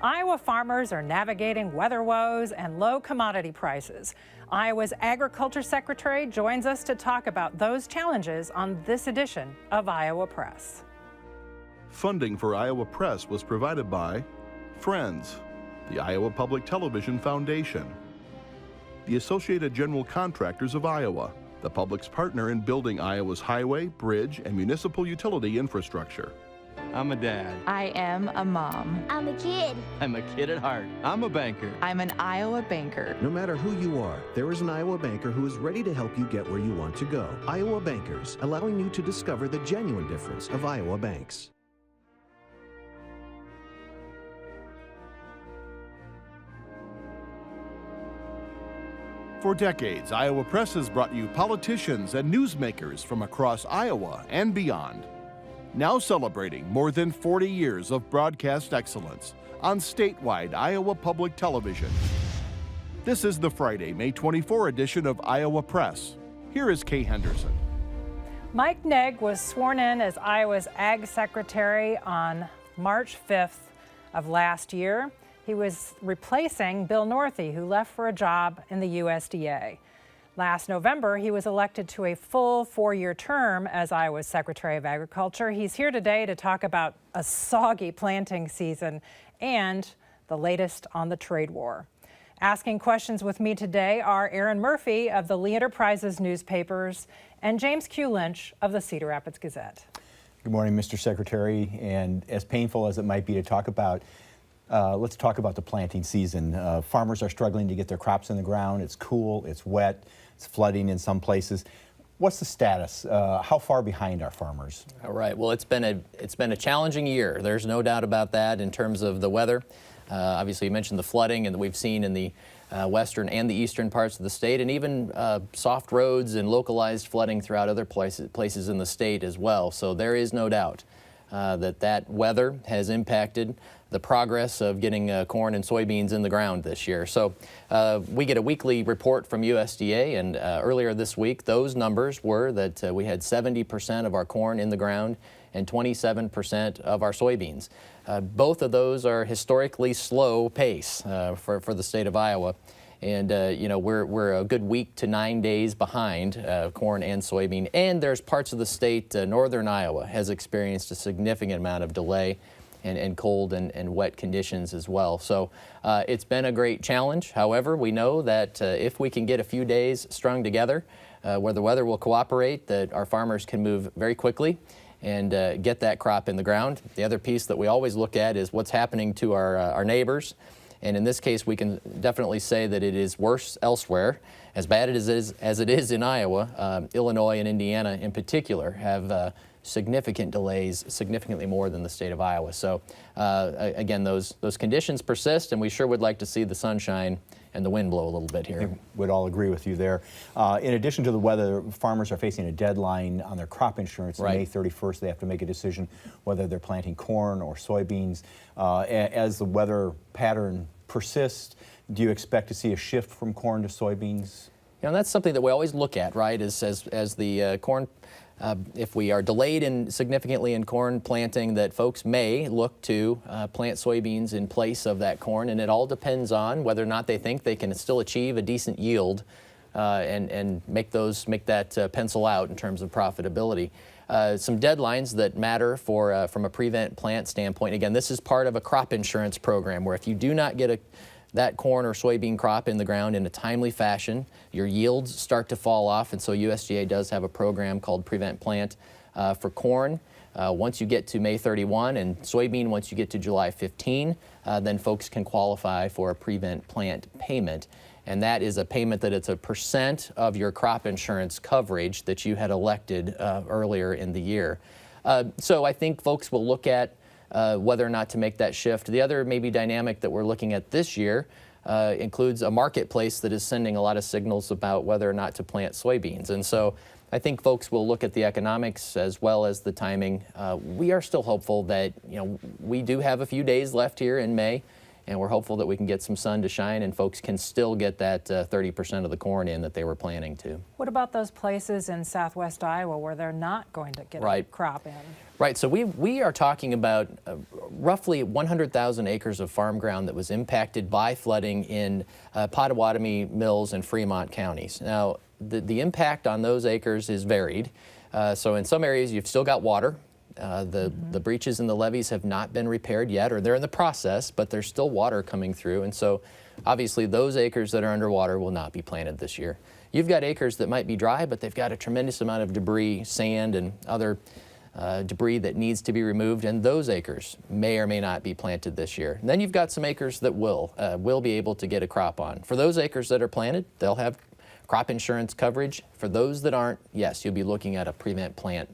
Iowa farmers are navigating weather woes and low commodity prices. Iowa's Agriculture Secretary joins us to talk about those challenges on this edition of Iowa Press. Funding for Iowa Press was provided by Friends, the Iowa Public Television Foundation, the Associated General Contractors of Iowa, the public's partner in building Iowa's highway, bridge, and municipal utility infrastructure. I'm a dad. I am a mom. I'm a kid. I'm a kid at heart. I'm a banker. I'm an Iowa banker. No matter who you are, there is an Iowa banker who is ready to help you get where you want to go. Iowa Bankers, allowing you to discover the genuine difference of Iowa banks. For decades, Iowa Press has brought you politicians and newsmakers from across Iowa and beyond. Now celebrating more than 40 years of broadcast excellence on statewide Iowa Public Television. This is the Friday, May 24 edition of Iowa Press. Here is Kay Henderson. Mike Naig was sworn in as Iowa's Ag Secretary on March 5th of last year. He was replacing Bill Northey, who left for a job in the USDA. Last November, he was elected to a full 4-year term as Iowa's Secretary of Agriculture. He's here today to talk about a soggy planting season and the latest on the trade war. Asking questions with me today are Erin Murphy of the Lee Enterprises newspapers and James Lynch of the Cedar Rapids Gazette. Good morning, Mr. Secretary, and as painful as it might be to talk about, let's talk about the planting season. Farmers are struggling to get their crops in the ground. It's cool, it's wet, it's flooding in some places. What's the status? How far behind are farmers? All right. Well, it's been a challenging year. There's no doubt about that in terms of the weather. Obviously, you mentioned the flooding and that we've seen in the western and the eastern parts of the state, and even soft roads and localized flooding throughout other places in the state as well. So there is no doubt that weather has impacted the progress of getting corn and soybeans in the ground this year. So we get a weekly report from USDA, and earlier this week those numbers were that we had 70% of our corn in the ground and 27% of our soybeans. Both of those are historically slow pace for the state of Iowa. And you know, we're a good week to 9 days behind corn and soybean. And there's parts of the state, northern Iowa has experienced a significant amount of delay and cold and wet conditions as well. So it's been a great challenge. However, we know that if we can get a few days strung together where the weather will cooperate, that our farmers can move very quickly and get that crop in the ground. The other piece that we always look at is what's happening to our neighbors. And in this case, we can definitely say that it is worse elsewhere. As bad as it is in Iowa, Illinois and Indiana in particular have significant delays, significantly more than the state of Iowa. So again, those conditions persist, and we sure would like to see the sunshine and the wind blow a little bit here. I would all agree with you there. In addition to the weather, farmers are facing a deadline on their crop insurance. Right. May 31st, they have to make a decision whether they're planting corn or soybeans. As the weather pattern persists, do you expect to see a shift from corn to soybeans? You know, that's something that we always look at, right, as the corn. If we are delayed significantly in corn planting, that folks may look to plant soybeans in place of that corn, and it all depends on whether or not they think they can still achieve a decent yield and make that pencil out in terms of profitability. Some deadlines that matter from a prevent plant standpoint. Again, this is part of a crop insurance program where if you do not get that corn or soybean crop in the ground in a timely fashion, your yields start to fall off, and so USDA does have a program called Prevent Plant for corn. Once you get to May 31 and soybean once you get to July 15, then folks can qualify for a Prevent Plant payment. And that is a payment that it's a % of your crop insurance coverage that you had elected earlier in the year. So I think folks will look at whether or not to make that shift. The other maybe dynamic that we're looking at this year includes a marketplace that is sending a lot of signals about whether or not to plant soybeans. And so I think folks will look at the economics as well as the timing. We are still hopeful that, you know, we do have a few days left here in May, and we're hopeful that we can get some sun to shine and folks can still get that 30% of the corn in that they were planning to. What about those places in southwest Iowa where they're not going to get a crop in? Right, so we are talking about roughly 100,000 acres of farm ground that was impacted by flooding in Pottawatomie, Mills, and Fremont counties. Now, the impact on those acres is varied. So in some areas you've still got water. The breaches in the levees have not been repaired yet, or they're in the process, but there's still water coming through. And so obviously those acres that are underwater will not be planted this year. You've got acres that might be dry, but they've got a tremendous amount of debris, sand, and other debris that needs to be removed, and those acres may or may not be planted this year. And then you've got some acres that will be able to get a crop on. For those acres that are planted, they'll have crop insurance coverage. For those that aren't, yes, you'll be looking at a prevent plant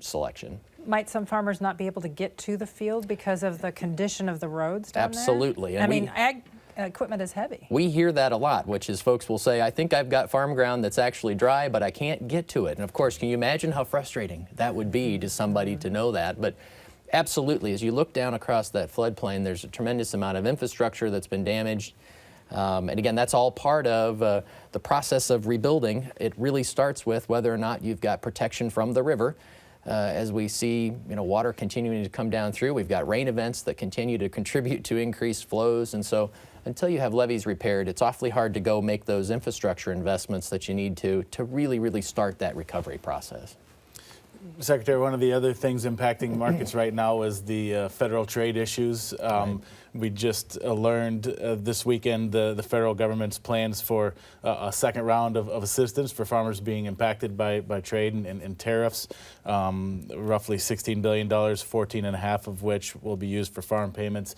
selection. Might some farmers not be able to get to the field because of the condition of the roads down there? Absolutely. And I mean, ag equipment is heavy. We hear that a lot, which is folks will say, I think I've got farm ground that's actually dry, but I can't get to it. And of course, can you imagine how frustrating that would be to somebody to know that? But absolutely, as you look down across that floodplain, there's a tremendous amount of infrastructure that's been damaged. And again, that's all part of the process of rebuilding. It really starts with whether or not you've got protection from the river. As we see, water continuing to come down through, we've got rain events that continue to contribute to increased flows. And so until you have levees repaired, it's awfully hard to go make those infrastructure investments that you need to really, really start that recovery process. Secretary, one of the other things impacting markets right now is the federal trade issues. We just learned this weekend the federal government's plans for a second round of assistance for farmers being impacted by trade and tariffs. Roughly $16 billion, 14.5 of which will be used for farm payments.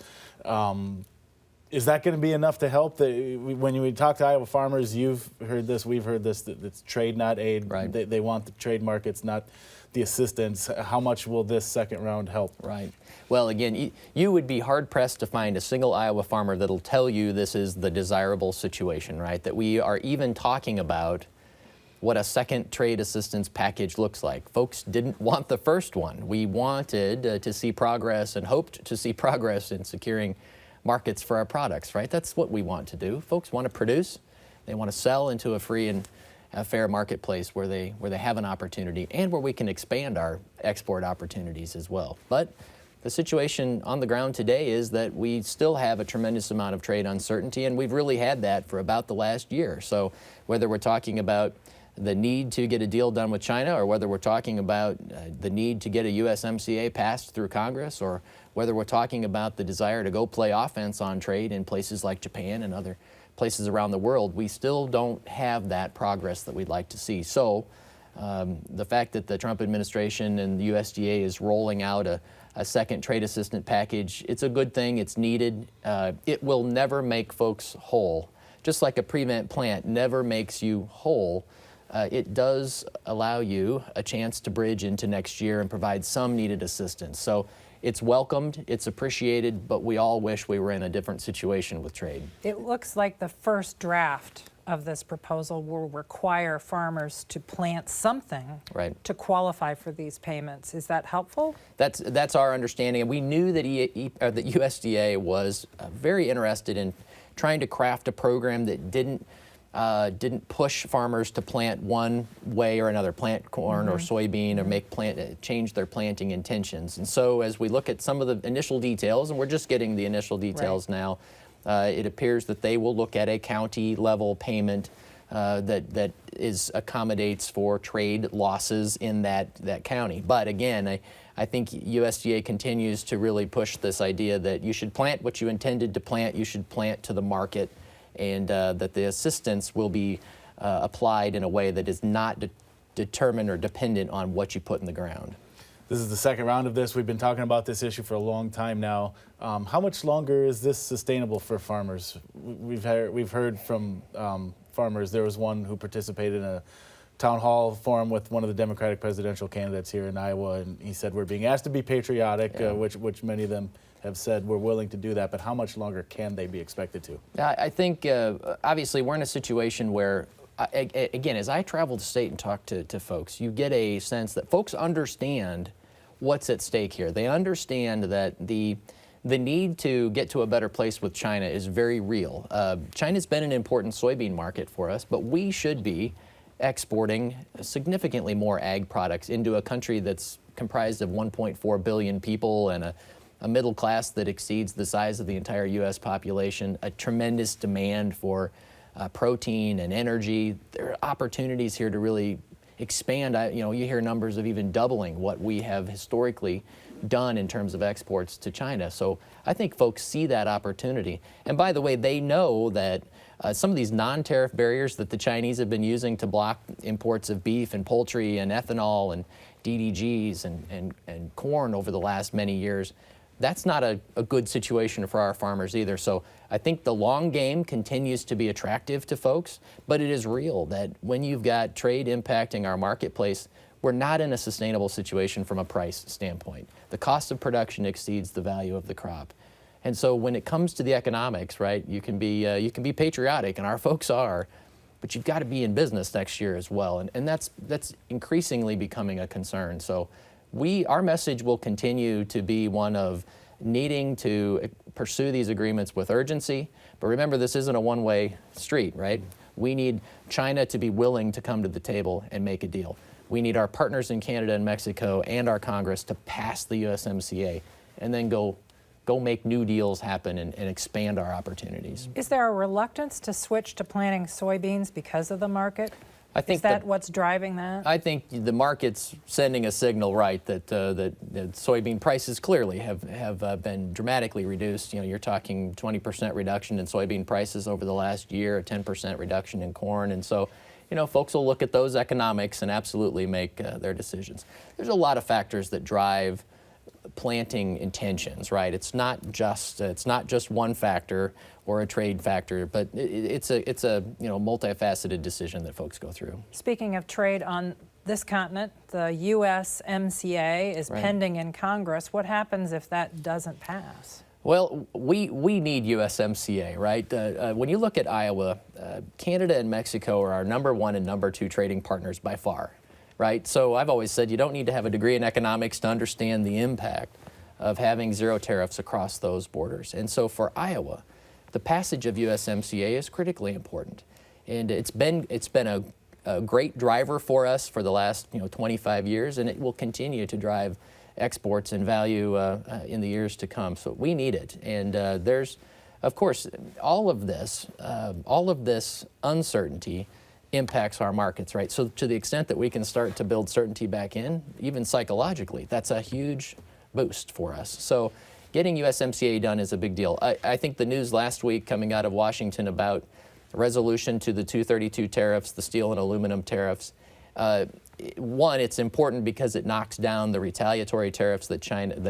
Is that going to be enough to help? When we talk to Iowa farmers, you've heard this, we've heard this, that it's trade, not aid. Right. They want the trade markets, not the assistance. How much will this second round help? Right. Well, again, you would be hard-pressed to find a single Iowa farmer that'll tell you this is the desirable situation, right? That we are even talking about what a second trade assistance package looks like. Folks didn't want the first one. We wanted to see progress and hoped to see progress in securing markets for our products, right? That's what we want to do. Folks want to produce. They want to sell into a free and a fair marketplace where they have an opportunity and where we can expand our export opportunities as well. But the situation on the ground today is that we still have a tremendous amount of trade uncertainty, and we've really had that for about the last year. So whether we're talking about the need to get a deal done with China, or whether we're talking about the need to get a USMCA passed through Congress, or whether we're talking about the desire to go play offense on trade in places like Japan and other places around the world, we still don't have that progress that we'd like to see. So the fact that the Trump administration and the USDA is rolling out a second trade assistance package, it's a good thing, it's needed. It will never make folks whole. Just like a prevent plant never makes you whole, it does allow you a chance to bridge into next year and provide some needed assistance. So it's welcomed, it's appreciated, but we all wish we were in a different situation with trade. It looks like the first draft of this proposal will require farmers to plant something to qualify for these payments. Is that helpful? That's our understanding. And we knew that the USDA was very interested in trying to craft a program that didn't push farmers to plant one way or another, plant corn or soybean, or change their planting intentions. And so as we look at some of the initial details, and we're just getting the initial details now, it appears that they will look at a county level payment that accommodates for trade losses in that county. But again, I think USDA continues to really push this idea that you should plant what you intended to plant, you should plant to the market, and that the assistance will be applied in a way that is not determined or dependent on what you put in the ground. This is the second round of this. We've been talking about this issue for a long time now. How much longer is this sustainable for farmers? We've heard from farmers. There was one who participated in a town hall forum with one of the Democratic presidential candidates here in Iowa, and he said we're being asked to be patriotic, which many of them have said we're willing to do that, but how much longer can they be expected to? I think obviously we're in a situation where, again, as I travel the state and talk to folks, you get a sense that folks understand what's at stake here. They understand that the the need to get to a better place with China is very real. China's been an important soybean market for us, but we should be exporting significantly more ag products into a country that's comprised of 1.4 billion people and a middle class that exceeds the size of the entire U.S. population, a tremendous demand for protein and energy. There are opportunities here to really expand. You hear numbers of even doubling what we have historically done in terms of exports to China. So I think folks see that opportunity. And by the way, they know that some of these non-tariff barriers that the Chinese have been using to block imports of beef and poultry and ethanol and DDGs and corn over the last many years, that's not a good situation for our farmers either. So I think the long game continues to be attractive to folks, but it is real that when you've got trade impacting our marketplace, we're not in a sustainable situation from a price standpoint. The cost of production exceeds the value of the crop. And so when it comes to the economics, right, you can be patriotic, and our folks are, but you've got to be in business next year as well. And that's increasingly becoming a concern. So our message will continue to be one of needing to pursue these agreements with urgency. But remember, this isn't a one-way street, right? We need China to be willing to come to the table and make a deal. We need our partners in Canada and Mexico and our Congress to pass the USMCA and then go make new deals happen and expand our opportunities. Is there a reluctance to switch to planting soybeans because of the market? I think Is that what's driving that? I think the market's sending a signal, right, that soybean prices clearly have been dramatically reduced. You're talking 20% reduction in soybean prices over the last year, a 10% reduction in corn, and so folks will look at those economics and absolutely make their decisions. There's a lot of factors that drive planting intentions, right? It's not just one factor or a trade factor, but it's a multifaceted decision that folks go through. Speaking of trade on this continent, the USMCA is pending in Congress. What happens if that doesn't pass? Well, we need USMCA, right? When you look at Iowa, Canada and Mexico are our number 1 and number 2 trading partners by far, right? So I've always said you don't need to have a degree in economics to understand the impact of having zero tariffs across those borders. And so for Iowa, the passage of USMCA is critically important. And it's been a great driver for us for the last 25 years, and it will continue to drive exports and value in the years to come. So we need it. And there's, of course, all of this uncertainty impacts our markets, right? So to the extent that we can start to build certainty back in, even psychologically, that's a huge boost for us. So getting USMCA done is a big deal. I think the news last week coming out of Washington about resolution to the 232 tariffs, the steel and aluminum tariffs, one, it's important because it knocks down the retaliatory tariffs that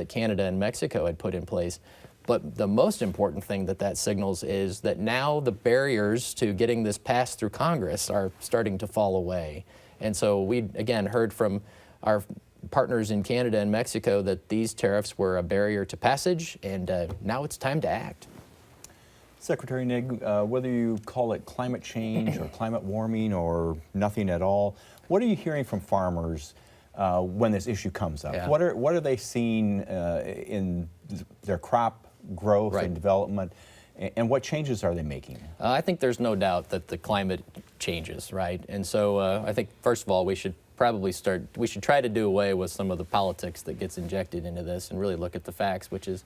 Canada and Mexico had put in place. But the most important thing that signals is that now the barriers to getting this passed through Congress are starting to fall away. And so we, again, heard from our partners in Canada and Mexico that these tariffs were a barrier to passage, and now it's time to act. Secretary Naig, whether you call it climate change or climate warming or nothing at all, what are you hearing from farmers when this issue comes up? Yeah. What are they seeing in their crop growth and development, and what changes are they making? I think there's no doubt that the climate changes, right? And so I think, first of all, we should try to do away with some of the politics that gets injected into this and really look at the facts, which is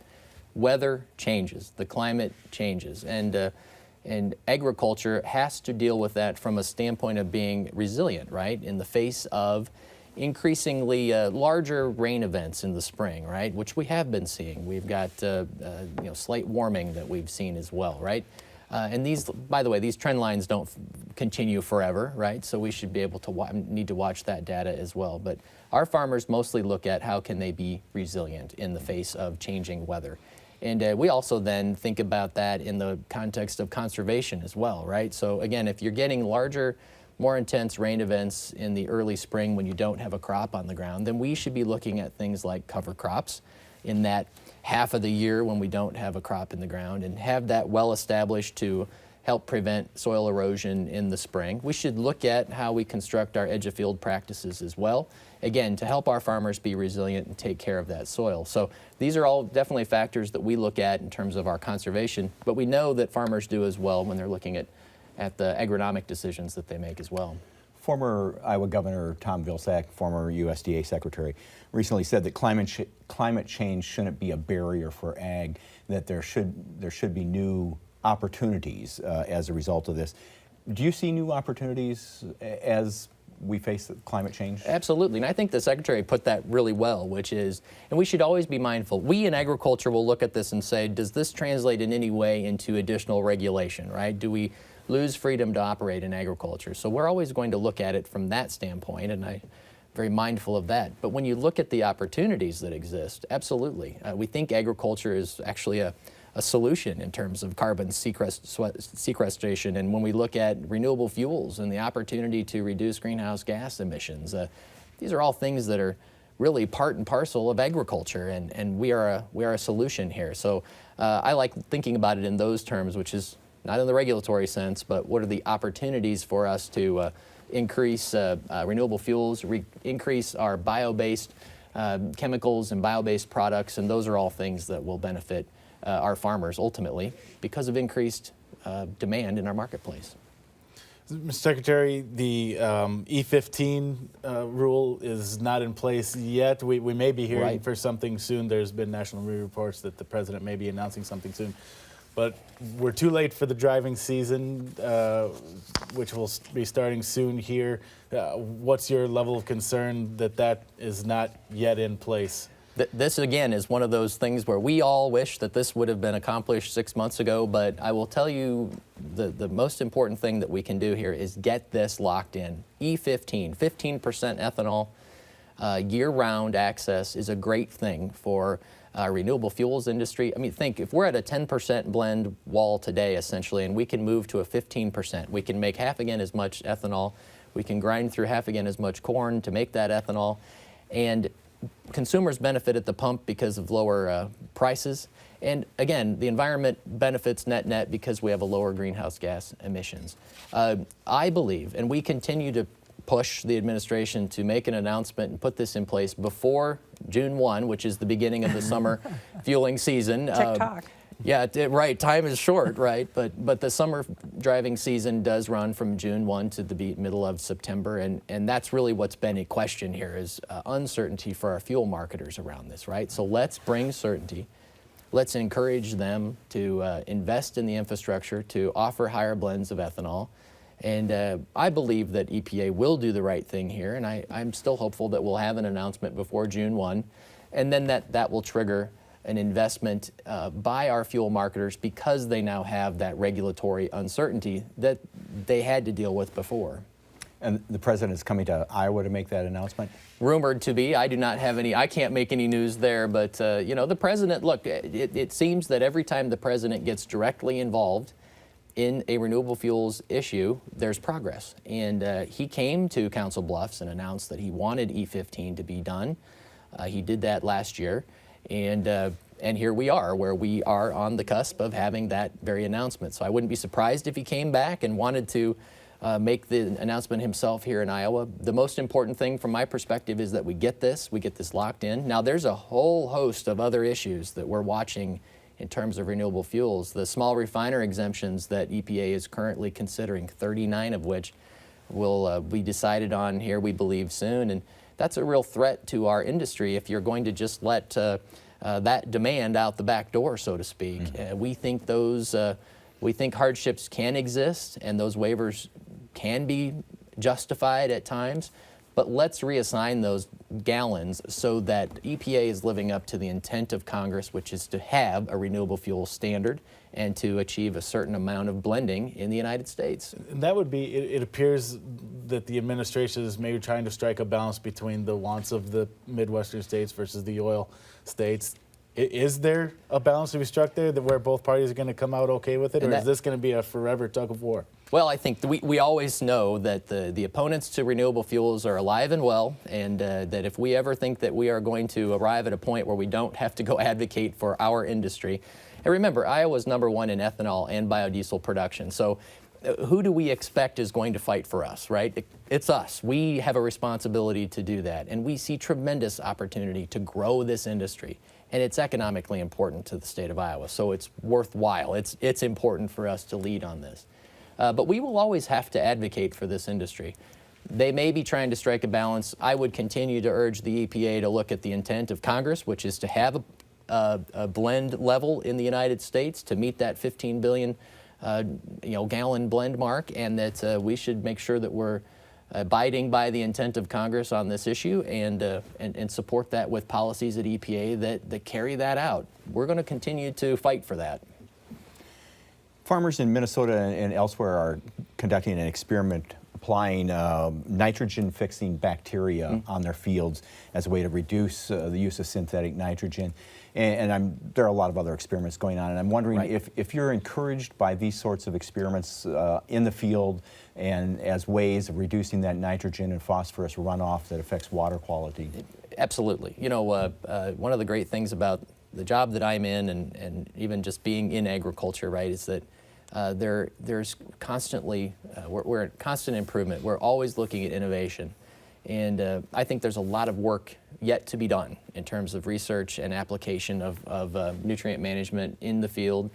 weather changes, the climate changes, and agriculture has to deal with that from a standpoint of being resilient, right? In the face of increasingly larger rain events in the spring, right? Which we have been seeing. We've got slight warming that we've seen as well, right? And these, by the way, these trend lines don't continue forever, right? So we should be able to need to watch that data as well. But our farmers mostly look at how can they be resilient in the face of changing weather. And we also then think about that in the context of conservation as well, right? So again, if you're getting larger, more intense rain events in the early spring when you don't have a crop on the ground, then we should be looking at things like cover crops in that half of the year when we don't have a crop in the ground, and have that well established to help prevent soil erosion in the spring. We should look at how we construct our edge of field practices as well, again, to help our farmers be resilient and take care of that soil. So these are all definitely factors that we look at in terms of our conservation, but we know that farmers do as well when they're looking at the agronomic decisions that they make as well. Former Iowa Governor Tom Vilsack, former USDA Secretary, recently said that climate change shouldn't be a barrier for ag, that there should be new opportunities as a result of this. Do you see new opportunities as we face climate change? Absolutely, and I think the Secretary put that really well, which is, and we should always be mindful, we in agriculture will look at this and say, does this translate in any way into additional regulation, right? Do we lose freedom to operate in agriculture? So we're always going to look at it from that standpoint, and I'm very mindful of that. But when you look at the opportunities that exist, absolutely. We think agriculture is actually a solution in terms of carbon sequestration. And when we look at renewable fuels and the opportunity to reduce greenhouse gas emissions, these are all things that are really part and parcel of agriculture, and we are a solution here. So I like thinking about it in those terms, which is not in the regulatory sense, but what are the opportunities for us to increase renewable fuels, increase our bio-based chemicals and bio-based products, and those are all things that will benefit our farmers ultimately because of increased demand in our marketplace. Mr. Secretary, the E15 rule is not in place yet. We may be hearing for something soon. There's been national media reports that the president may be announcing something soon. But we're too late for the driving season, which will be starting soon here. What's your level of concern that that is not yet in place? This, again, is one of those things where we all wish that this would have been accomplished 6 months ago, but I will tell you the most important thing that we can do here is get this locked in. E15, 15% ethanol, year-round access is a great thing for renewable fuels industry. I mean, think, if we're at a 10% blend wall today, essentially, and we can move to a 15%, we can make half again as much ethanol, we can grind through half again as much corn to make that ethanol, and consumers benefit at the pump because of lower prices. And again, the environment benefits net-net because we have a lower greenhouse gas emissions. I believe, and we continue to push the administration to make an announcement and put this in place before June 1, which is the beginning of the summer fueling season. TikTok. Yeah, right. Time is short, right? But the summer driving season does run from June 1 to the middle of September, and that's really what's been a question here is uncertainty for our fuel marketers around this, right? So let's bring certainty. Let's encourage them to invest in the infrastructure to offer higher blends of ethanol. And I believe that EPA will do the right thing here, and I'm still hopeful that we'll have an announcement before June 1, and then that will trigger an investment by our fuel marketers because they now have that regulatory uncertainty that they had to deal with before. And the president is coming to Iowa to make that announcement? Rumored to be. I do not have any, I can't make any news there, but you know, the president, look, it seems that every time the president gets directly involved in a renewable fuels issue, there's progress. And he came to Council Bluffs and announced that he wanted E15 to be done. He did that last year. And here we are, where we are on the cusp of having that very announcement. So I wouldn't be surprised if he came back and wanted to make the announcement himself here in Iowa. The most important thing from my perspective is that we get this locked in. Now there's a whole host of other issues that we're watching in terms of renewable fuels. The small refiner exemptions that EPA is currently considering, 39 of which will be decided on here, we believe, soon. And that's a real threat to our industry if you're going to just let that demand out the back door, so to speak. We think hardships can exist and those waivers can be justified at times, but let's reassign those gallons so that EPA is living up to the intent of Congress, which is to have a renewable fuel standard and to achieve a certain amount of blending in the United States. And that would be, it appears that the administration is maybe trying to strike a balance between the wants of the Midwestern states versus the oil states. Is there a balance to be struck there that where both parties are going to come out okay with it, or is this going to be a forever tug of war? Well, I think we always know that the opponents to renewable fuels are alive and well, and that if we ever think that we are going to arrive at a point where we don't have to go advocate for our industry, And remember, Iowa's #1 in ethanol and biodiesel production. So who do we expect is going to fight for us, right? It's us. We have a responsibility to do that. And we see tremendous opportunity to grow this industry. And it's economically important to the state of Iowa. So it's worthwhile. It's important for us to lead on this. But we will always have to advocate for this industry. They may be trying to strike a balance. I would continue to urge the EPA to look at the intent of Congress, which is to have a blend level in the United States to meet that 15 billion gallon blend mark, and that we should make sure that we're abiding by the intent of Congress on this issue and support that with policies at EPA that carry that out. We're going to continue to fight for that. Farmers in Minnesota and elsewhere are conducting an experiment applying nitrogen-fixing bacteria on their fields as a way to reduce the use of synthetic nitrogen. And there are a lot of other experiments going on, and I'm wondering if you're encouraged by these sorts of experiments in the field and as ways of reducing that nitrogen and phosphorus runoff that affects water quality. Absolutely. You know, one of the great things about the job that I'm in and even just being in agriculture, right, is that there's constantly, we're in constant improvement. We're always looking at innovation. And I think there's a lot of work yet to be done in terms of research and application of nutrient management in the field,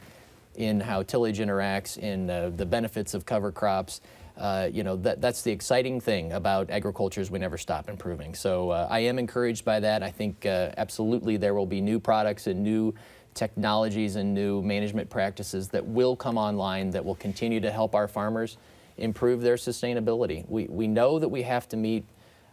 in how tillage interacts, in the benefits of cover crops. That's the exciting thing about agriculture is we never stop improving. So I am encouraged by that. I think absolutely there will be new products and new technologies and new management practices that will come online that will continue to help our farmers improve their sustainability. We know that we have to meet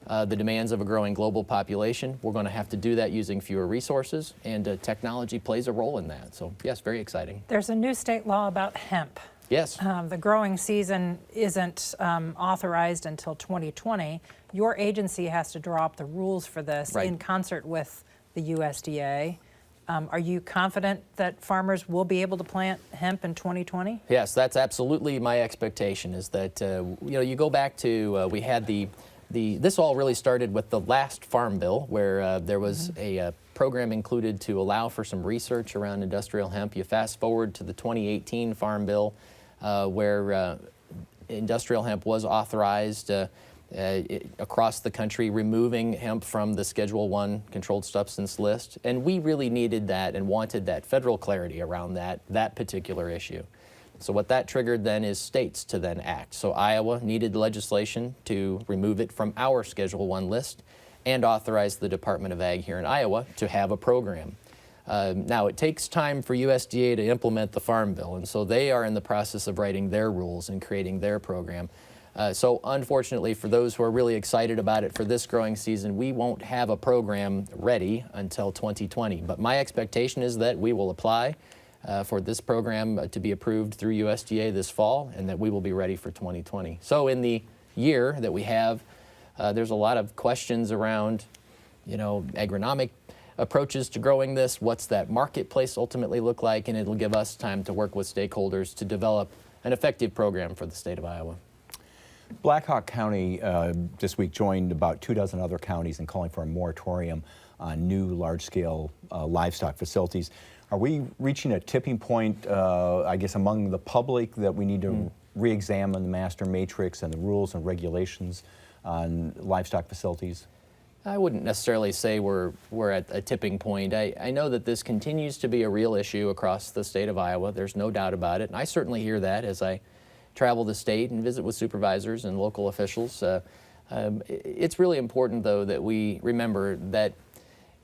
the demands of a growing global population. We're going to have to do that using fewer resources, and technology plays a role in that. So yes, very exciting. There's a new state law about hemp. Yes. The growing season isn't authorized until 2020. Your agency has to draw up the rules for this in concert with the USDA. Are you confident that farmers will be able to plant hemp in 2020? Yes, that's absolutely my expectation. Is that you go back to we had this all really started with the last Farm Bill, where there was a program included to allow for some research around industrial hemp. You fast forward to the 2018 Farm Bill, where industrial hemp was authorized across the country, removing hemp from the Schedule I controlled substance list. And we really needed that and wanted that federal clarity around that particular issue. So what that triggered then is states to then act. So Iowa needed legislation to remove it from our Schedule I list and authorize the Department of Ag here in Iowa to have a program. Now, it takes time for USDA to implement the Farm Bill, and so they are in the process of writing their rules and creating their program. So unfortunately, for those who are really excited about it for this growing season, we won't have a program ready until 2020. But my expectation is that we will apply for this program to be approved through USDA this fall, and that we will be ready for 2020. So in the year that we have, there's a lot of questions around, agronomic approaches to growing this. What's that marketplace ultimately look like? And it'll give us time to work with stakeholders to develop an effective program for the state of Iowa. Black Hawk County this week joined about 24 other counties in calling for a moratorium on new large-scale livestock facilities. Are we reaching a tipping point, I guess, among the public that we need to re-examine the master matrix and the rules and regulations on livestock facilities? I wouldn't necessarily say we're at a tipping point. I know that this continues to be a real issue across the state of Iowa. There's no doubt about it. And I certainly hear that as I travel the state and visit with supervisors and local officials. It's really important, though, that we remember that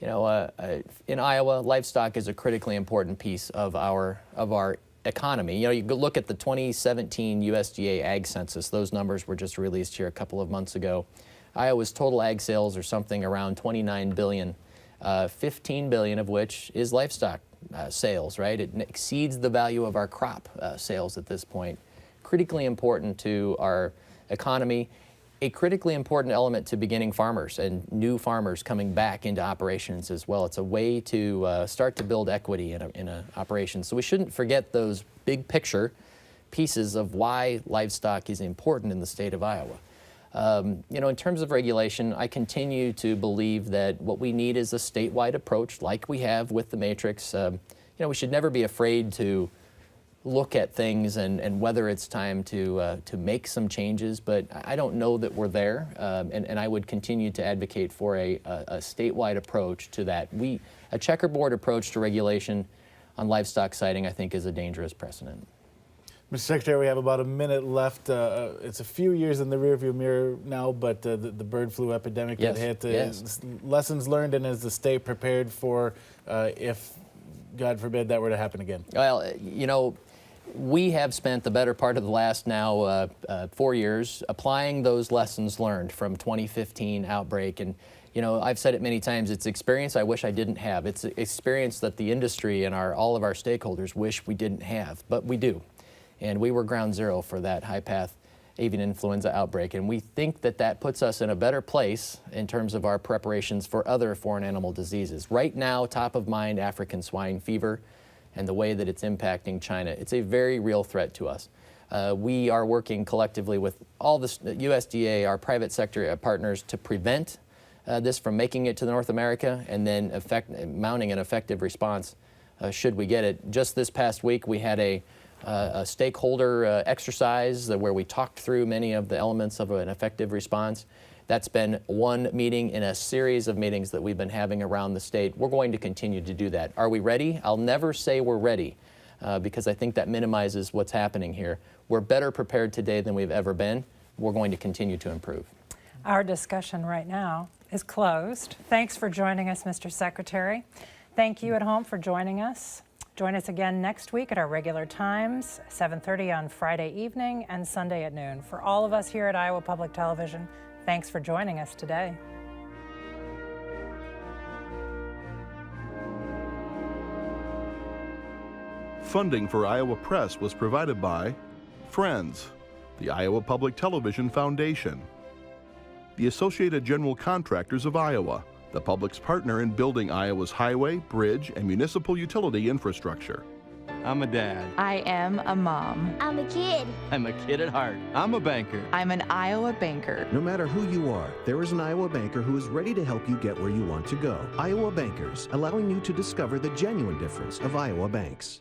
in Iowa, livestock is a critically important piece of our economy. You look at the 2017 USDA Ag Census. Those numbers were just released here a couple of months ago. Iowa's total ag sales are something around $29 billion, 15 billion of which is livestock sales, right? It exceeds the value of our crop sales at this point. Critically important to our economy, a critically important element to beginning farmers and new farmers coming back into operations as well. It's a way to start to build equity in an operation. So we shouldn't forget those big picture pieces of why livestock is important in the state of Iowa. In terms of regulation, I continue to believe that what we need is a statewide approach like we have with the matrix. we should never be afraid to look at things and whether it's time to make some changes, but I don't know that we're there, and I would continue to advocate for a statewide approach to that. A checkerboard approach to regulation on livestock sighting, I think, is a dangerous precedent. Mr. Secretary, we have about a minute left. It's a few years in the rearview mirror now, but the bird flu epidemic that hit, lessons learned, and is the state prepared for if, God forbid, that were to happen again? Well, we have spent the better part of the last now 4 years applying those lessons learned from 2015 outbreak. And, I've said it many times, it's experience I wish I didn't have. It's experience that the industry and all of our stakeholders wish we didn't have, but we do. And we were ground zero for that high-path avian influenza outbreak. And we think that puts us in a better place in terms of our preparations for other foreign animal diseases. Right now, top of mind, African swine fever and the way that it's impacting China. It's a very real threat to us. We are working collectively with all the USDA, our private sector partners, to prevent this from making it to North America and then mounting an effective response should we get it. Just this past week, we had a stakeholder exercise where we talked through many of the elements of an effective response. That's been one meeting in a series of meetings that we've been having around the state. We're going to continue to do that. Are we ready? I'll never say we're ready because I think that minimizes what's happening here. We're better prepared today than we've ever been. We're going to continue to improve. Our discussion right now is closed. Thanks for joining us, Mr. Secretary. Thank you at home for joining us. Join us again next week at our regular times, 7:30 on Friday evening and Sunday at noon. For all of us here at Iowa Public Television, thanks for joining us today. Funding for Iowa Press was provided by Friends, the Iowa Public Television Foundation, the Associated General Contractors of Iowa, the public's partner in building Iowa's highway, bridge, and municipal utility infrastructure. I'm a dad. I am a mom. I'm a kid. I'm a kid at heart. I'm a banker. I'm an Iowa banker. No matter who you are, there is an Iowa banker who is ready to help you get where you want to go. Iowa Bankers, allowing you to discover the genuine difference of Iowa banks.